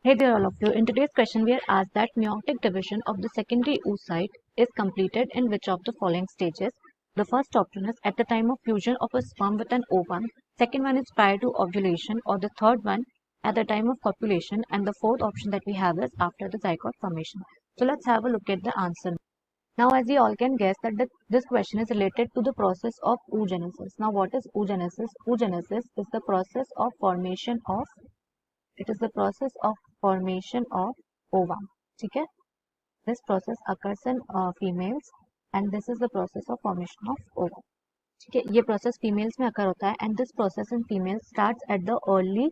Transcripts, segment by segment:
Hey there all of you. In today's question we are asked that meiotic division of the secondary oocyte is completed in which of the following stages? The first option is at the time of fusion of a sperm with an ovum, second one is prior to ovulation, or the third one at the time of copulation, and the fourth option that we have is after the zygote formation. So let's have a look at the answer. Now as we all can guess that this question is related to the process of oogenesis. Now what is oogenesis? Oogenesis is the process of formation of ovum. ठीक है? This process occurs in females and this is the process of formation of ovum. ठीक है? ये process females में occur होता है and this process in females starts at the early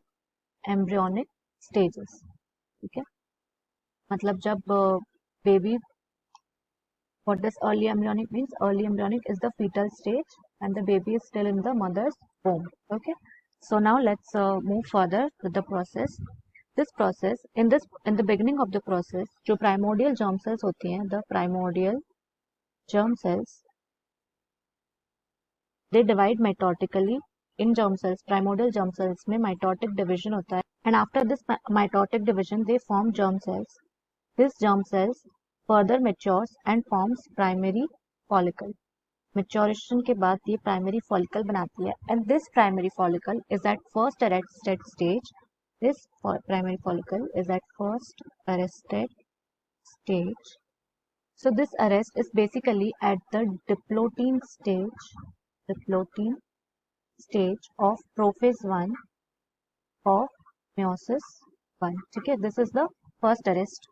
embryonic stages. ठीक है? मतलब जब baby, what does early embryonic means? Early embryonic is the fetal stage and the baby is still in the mother's womb. Okay? So now let's move further with the process. This process, in the beginning of the process, जो primordial germ cells होती हैं, the primordial germ cells, they divide mitotically in germ cells. Primordial germ cells में mitotic division होता है, and after this mitotic division, they form germ cells. This germ cells further matures and forms primary follicle. Maturation के बाद ये primary follicle बनाती है, and this primary follicle is at first arrested stage. This primary follicle is at first arrested stage. So this arrest is basically at the diplotin stage of prophase 1 of meiosis 1. ठीक है, this is the first arrest.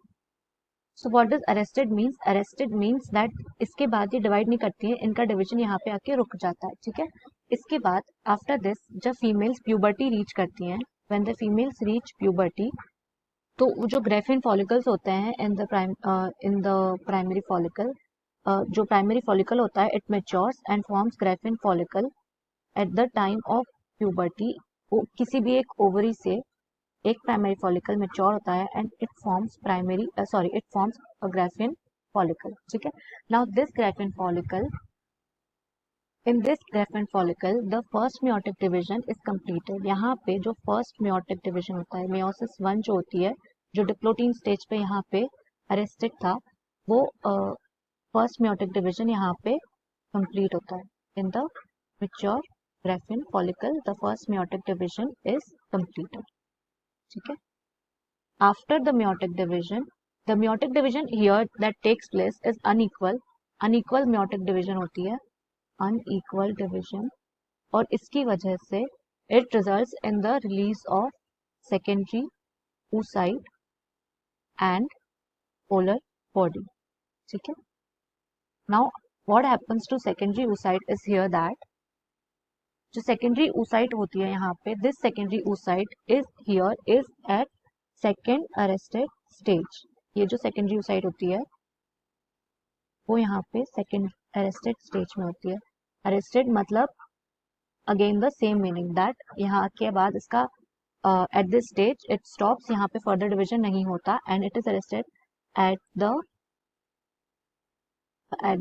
So what does arrested means? Arrested means that इसके बाद ये divide नहीं करती है, इनका division यहाँ पे आके रुक जाता है. ठीक है, इसके बाद आफ्टर दिस जब फीमेल्स प्यूबर्टी रीच करती हैं, when the females reach puberty, तो जो ग्रेफिन फॉलिकल्स होते हैं इन द प्राइमरी फॉलिकल, जो प्राइमरी फॉलिकल होता है, it matures and forms Graafian follicle at the time of puberty. किसी भी एक ओवरी से एक प्राइमरी फॉलिकल मैच्योर होता है and it forms a Graafian follicle. ठीक है, now this Graafian follicle, in this Graafian follicle the first meiotic division is completed. यहाँ पे जो फर्स्ट मेयोटिक डिवीजन होता है, मेयोसिस 1 जो होती है, जो डिप्लोटीन स्टेज पे यहाँ पे अरेस्टेड था, वो फर्स्ट मेयोटिक डिवीजन यहाँ पे कंप्लीट होता है. In the mature Graafian follicle the first meiotic division is completed. ठीक है, after the meiotic division here that takes place is unequal meiotic division होती है, अनइक्वल डिवीजन, और इसकी वजह से it results in the release of secondary oocyte and polar body. ठीक है, now what happens to secondary oocyte is here that जो secondary oocyte होती है यहाँ पे, this secondary oocyte is eight second arrested stage. ये जो सेकेंडरी oocyte होती है वो यहाँ पे सेकेंड अरेस्टेड स्टेज में होती है. अरेस्टेड मतलब again the same meaning that यहाँ के बाद इसका at this stage it stops, यहाँ पे फर्दर डिवीजन नहीं होता and it is arrested at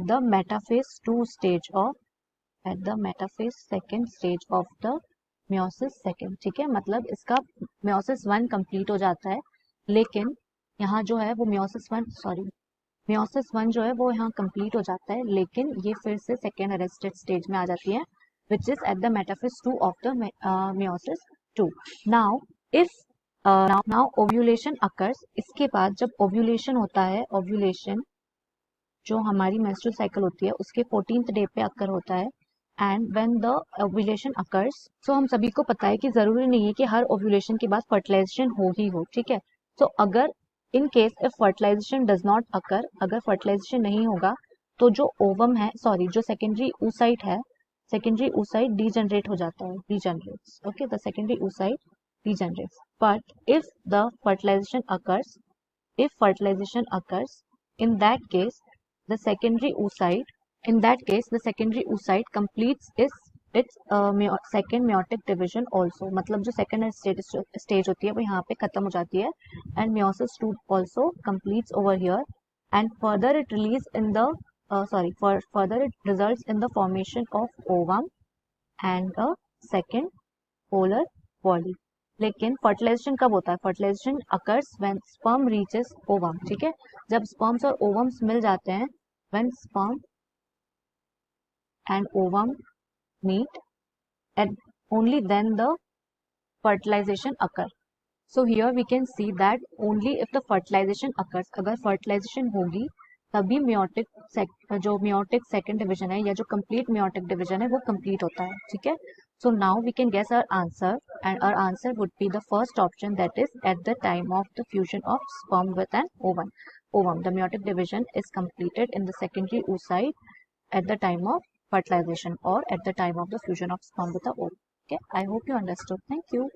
the metaphase 2 stage of at the metaphase second stage of the meiosis 2. ठीक है, मतलब इसका meiosis 1 कंप्लीट हो जाता है, लेकिन यहाँ जो है वो meiosis 1 जो है वो यहाँ कंप्लीट हो जाता है, लेकिन ये फिर से सेकेंड अरेस्टेड स्टेज में आ जाती है, which is at the metaphysis 2 of the meiosis 2. Now if now ovulation occurs, इसके बाद जब ovulation होता है, ovulation जो हमारी menstrual cycle होती है उसके 14th डे पे अकर होता है, and when the ovulation occurs, so हम सभी को पता है कि जरूरी नहीं है कि हर ओव्यूलेशन के बाद फर्टिलाइजेशन हो ही हो. ठीक है, तो अगर in case if fertilization does not occur, अगर फर्टिलाइजेशन नहीं होगा तो जो ओवम है, जो सेकेंडरी oocyte है, सेकेंडरी oocyte डीजनरेट हो जाता है, degenerates. Okay, the secondary oocyte degenerates. But if the fertilization occurs, in that case the secondary oocyte completes its second meiotic division also. मतलब जो second stage होती है वो यहाँ पे खत्म हो जाती है and meiosis 2 also completes over here, and further it results in the formation of ovum and a second polar body. लेकिन फर्टिलाइजेशन कब होता है? Fertilization occurs when sperm reaches ovum, ठीक है, जब स्पर्म्स और ओवम्स मिल जाते हैं, when sperm and ovum meet, and only then the fertilization occur. So here we can see that only if the fertilization occurs, अगर fertilization होगी तभी meiotic जो meiotic second division है या जो complete meiotic division है वो complete होता है, ठीक है. So now we can guess our answer, and our answer would be the first option, that is at the time of the fusion of sperm with an ovum. The meiotic division is completed in the secondary oocyte at the time of fertilization or at the time of the fusion of sperm with the ovum. Okay, I hope you understood. Thank you.